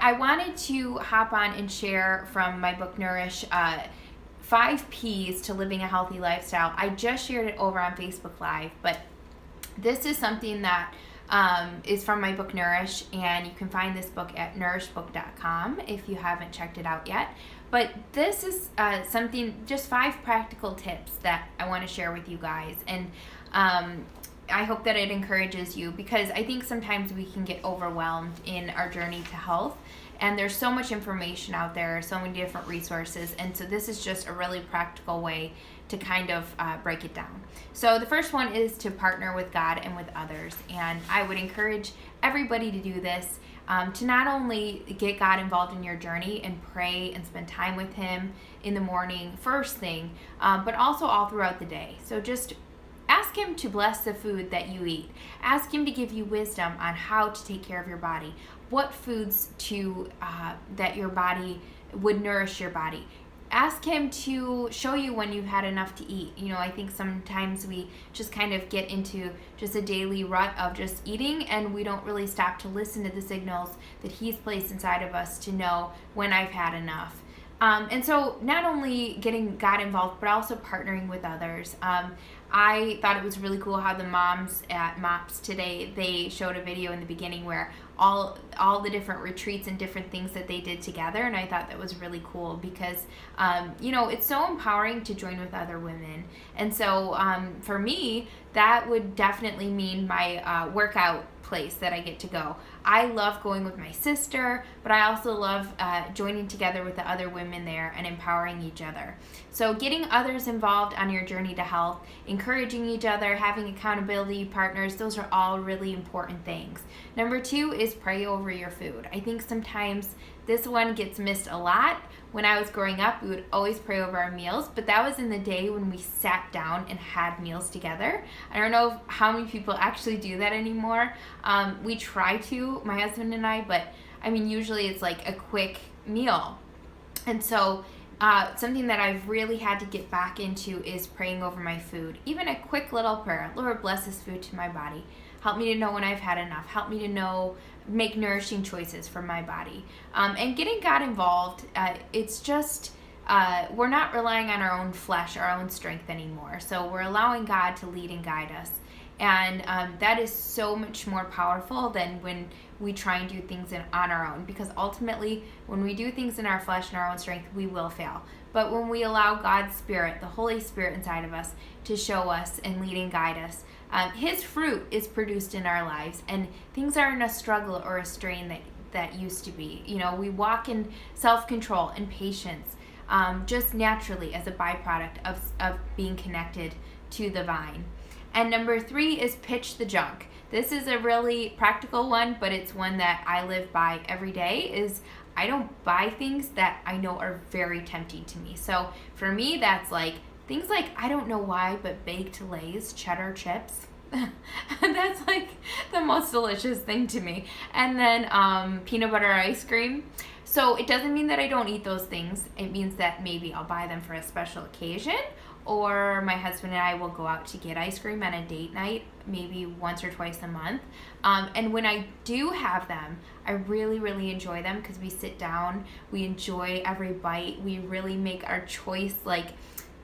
I wanted to hop on and share from my book Nourish 5 P's to living a healthy lifestyle. I just shared it over on Facebook Live, but this is something that is from my book Nourish, and you can find this book at nourishbook.com if you haven't checked it out yet. But this is something, just 5 practical tips that I want to share with you guys, and I hope that it encourages you, because I think sometimes we can get overwhelmed in our journey to health, and there's so much information out there, so many different resources, and so this is just a really practical way to kind of break it down. So the first one is to partner with God and with others, and I would encourage everybody to do this, to not only get God involved in your journey and pray and spend time with Him in the morning, first thing, but also all throughout the day. So just ask Him to bless the food that you eat. Ask Him to give you wisdom on how to take care of your body, what foods to that your body would nourish your body. Ask Him to show you when you've had enough to eat. You know, I think sometimes we just kind of get into just a daily rut of just eating, and we don't really stop to listen to the signals that He's placed inside of us to know when I've had enough. And so not only getting God involved, but also partnering with others. I thought it was really cool how the moms at MOPS today, they showed a video in the beginning where all the different retreats and different things that they did together, and I thought that was really cool because, it's so empowering to join with other women. And so for me, that would definitely mean my workout place that I get to go. I love going with my sister, but I also love joining together with the other women there and empowering each other. So getting others involved on your journey to health, encouraging each other, having accountability partners, those are all really important things. Number 2 is pray over your food. I think sometimes this one gets missed a lot. When I was growing up, we would always pray over our meals, but that was in the day when we sat down and had meals together. I don't know how many people actually do that anymore. We try to, my husband and I, but I mean, usually it's like a quick meal. And so something that I've really had to get back into is praying over my food. Even a quick little prayer. Lord, bless this food to my body. Help me to know when I've had enough. Help me to make nourishing choices for my body. And getting God involved, it's just, we're not relying on our own flesh, our own strength anymore. So we're allowing God to lead and guide us. And that is so much more powerful than when we try and do things on our own. Because ultimately, when we do things in our flesh and our own strength, we will fail. But when we allow God's Spirit, the Holy Spirit inside of us, to show us and lead and guide us, His fruit is produced in our lives, and things aren't a struggle or a strain that used to be. You know, we walk in self-control and patience, just naturally as a byproduct of being connected to the vine. And number 3 is pitch the junk. This is a really practical one, but it's one that I live by every day, is I don't buy things that I know are very tempting to me. So for me, that's like things like, I don't know why, but baked Lay's cheddar chips. That's like the most delicious thing to me. And then peanut butter ice cream. So it doesn't mean that I don't eat those things. It means that maybe I'll buy them for a special occasion, or my husband and I will go out to get ice cream on a date night, maybe once or twice a month. And when I do have them, I really, really enjoy them because we sit down, we enjoy every bite, we really make our choice like,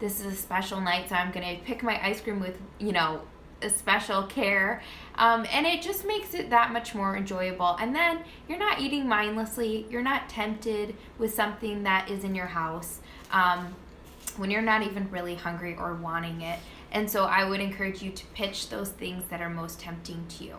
this is a special night, so I'm going to pick my ice cream with, a special care. And it just makes it that much more enjoyable. And then you're not eating mindlessly. You're not tempted with something that is in your house when you're not even really hungry or wanting it. And so I would encourage you to pitch those things that are most tempting to you.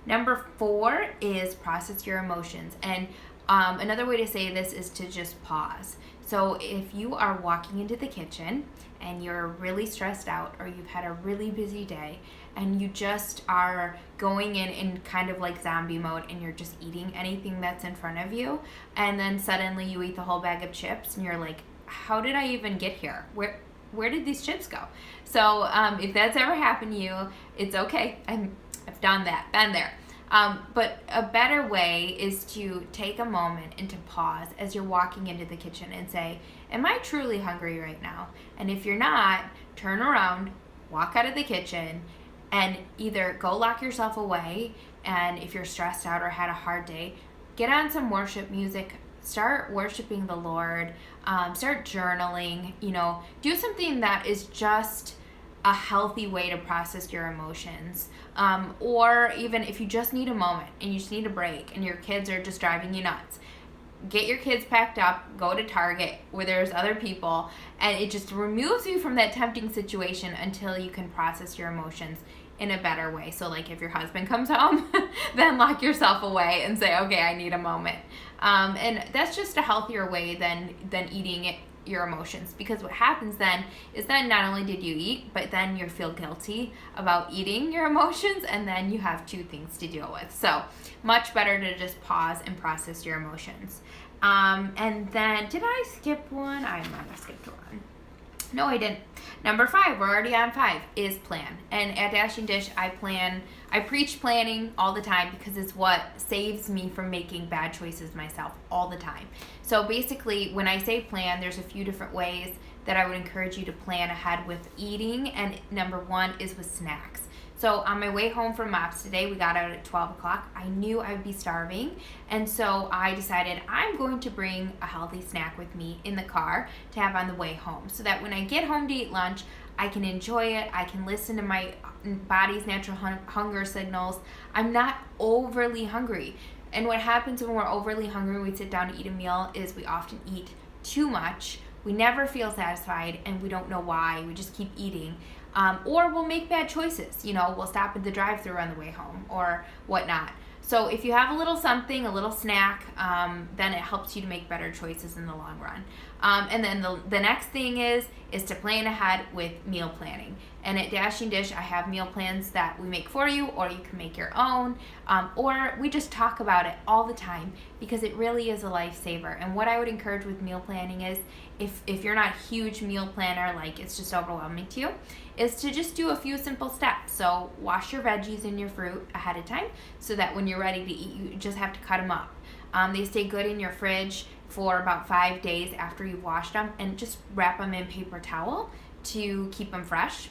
Number 4 is process your emotions. And another way to say this is to just pause. So if you are walking into the kitchen and you're really stressed out, or you've had a really busy day and you just are going in kind of like zombie mode, and you're just eating anything that's in front of you, and then suddenly you eat the whole bag of chips and you're like, how did I even get here? Where did these chips go? So if that's ever happened to you, it's okay. I've done that, been there. But a better way is to take a moment and to pause as you're walking into the kitchen and say, am I truly hungry right now? And if you're not, turn around, walk out of the kitchen, and either go lock yourself away, and if you're stressed out or had a hard day, get on some worship music, start worshiping the Lord, start journaling, do something that is just a healthy way to process your emotions. Or even if you just need a moment and you just need a break and your kids are just driving you nuts, get your kids packed up, go to Target where there's other people, and it just removes you from that tempting situation until you can process your emotions in a better way. So like if your husband comes home, then lock yourself away and say, okay, I need a moment. And that's just a healthier way than eating your emotions, because what happens then is then not only did you eat, but then you feel guilty about eating your emotions, and then you have two things to deal with. So much better to just pause and process your emotions. And then, did I skip one? I might have skipped one. No, I didn't. Number 5, we're already on 5, is plan. And at Dashing Dish, I preach planning all the time because it's what saves me from making bad choices myself all the time. So basically, when I say plan, there's a few different ways that I would encourage you to plan ahead with eating. And number 1 is with snacks. So on my way home from MOPS today, we got out at 12 o'clock. I knew I would be starving, and so I decided I'm going to bring a healthy snack with me in the car to have on the way home, so that when I get home to eat lunch, I can enjoy it, I can listen to my body's natural hunger signals. I'm not overly hungry. And what happens when we're overly hungry, we sit down to eat a meal, is we often eat too much. We never feel satisfied, and we don't know why. We just keep eating. Or we'll make bad choices. We'll stop at the drive-thru on the way home or whatnot. So if you have a little something, a little snack, then it helps you to make better choices in the long run. And then the next thing is to plan ahead with meal planning. And at Dashing Dish, I have meal plans that we make for you, or you can make your own, or we just talk about it all the time because it really is a lifesaver. And what I would encourage with meal planning is, if you're not a huge meal planner, like it's just overwhelming to you, is to just do a few simple steps. So wash your veggies and your fruit ahead of time so that when you're ready to eat, you just have to cut them up. They stay good in your fridge for about 5 days after you've washed them, and just wrap them in paper towel to keep them fresh.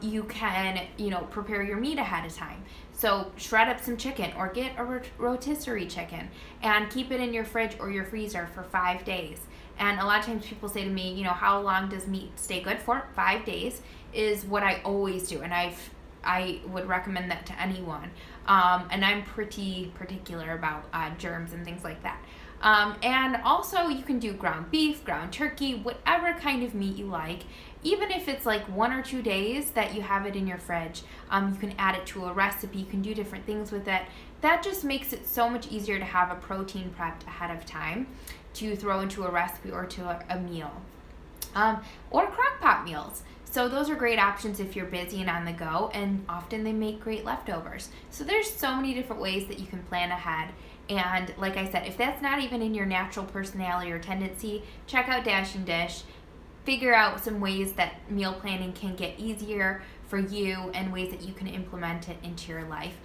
You can, prepare your meat ahead of time. So shred up some chicken or get a rotisserie chicken and keep it in your fridge or your freezer for 5 days. And a lot of times people say to me, how long does meat stay good for? 5 days is what I always do. And I would recommend that to anyone. And I'm pretty particular about germs and things like that. And also you can do ground beef, ground turkey, whatever kind of meat you like. Even if it's like 1 or 2 days that you have it in your fridge, you can add it to a recipe, you can do different things with it. That just makes it so much easier to have a protein prepped ahead of time to throw into a recipe or to a meal. Or crock pot meals. So those are great options if you're busy and on the go, and often they make great leftovers. So there's so many different ways that you can plan ahead. And like I said, if that's not even in your natural personality or tendency, check out Dashing Dish. Figure out some ways that meal planning can get easier for you and ways that you can implement it into your life.